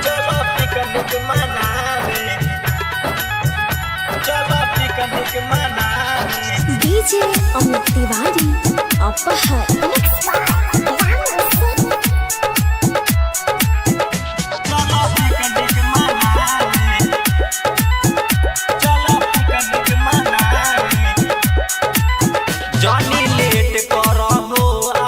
चलो पिकनिक मनावे, चलो पिकनिक मनावे। डीजे अमित तिवारी अपहर चलो पिकनिक मनावे, चलो पिकनिक मनावे। जॉनी लेट करहो,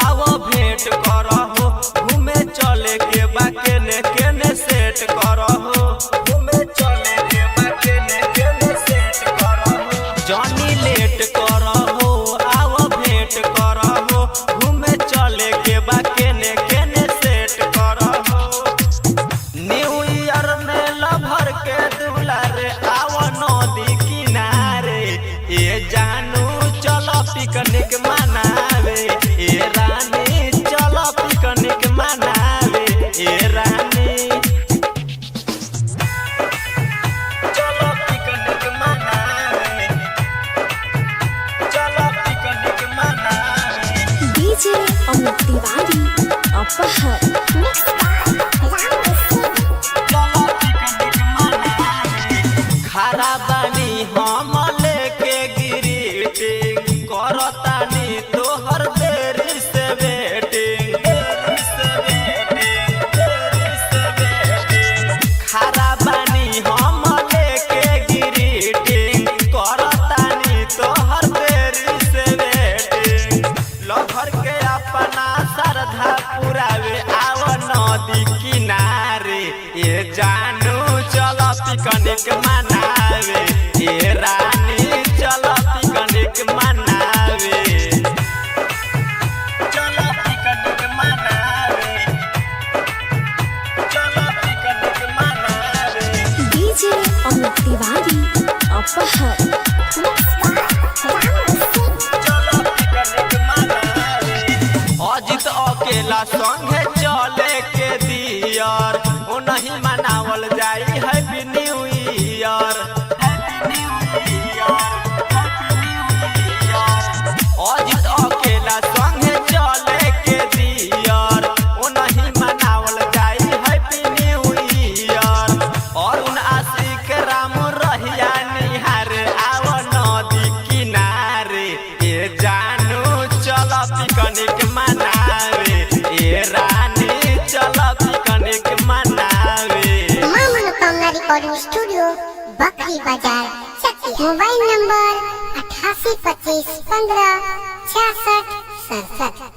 आवो भेंट करहो, घूमे चले के बा केने केने सेट करहो, घूमे चले के बा केने केने सेट करहो। जॉनी लेट करहो, आवो भेंट करहो, घूमे चले के बा केने केने सेट करहो। न्यू ईयर में लभर के दुलारे आवो नदी किनारे, ए जानू चलो पिकनिक मनावे, ए रानी चलो पिकनिक मनावे, ए रानी चलो पिकनिक मनावे, चलो पिकनिक मनावे। डीजे अमित तिवारी अपहर चलो पिकनिक मनावे। खरा बानी हम लेके ग्रीटिंग करतानी तोहर देरी से वेटिंग, देरी से वेटिंग, देरी से वेटिंग। खरा बानी हम लेके ग्रीटिंग करतानी तोहर देरी से वेटिंग। लभर के अपना श्रद्धा पुरावे आव नदी किनारे, ये जानू चलो पिकनिक मनावे, ये रानी चलो पिकनिक मनावे, चलो पिकनिक मनावे, चलो पिकनिक मनावे। डीजे अमित तिवारी अपहर चलो पिकनिक मनावे। अजित अकेला संगे चले के दियर, ओ नहीं मनावल जाई happy new year, happy new year, happy new year. Ajit अकेला संगे चले के दियर, ओ नहीं मनावल जाई हैप्पी न्यू ईयर। और उन आशिक राम रहिया निहार आव नदी किनारे, ये जानू चलो पिकनिक मनावे, ये रानी चलो पिकनिक मनावे। मां मनोकामना रिकॉर्डिंग स्टूडियो बकरी बाजार चक्की। Mobile number 8825156667।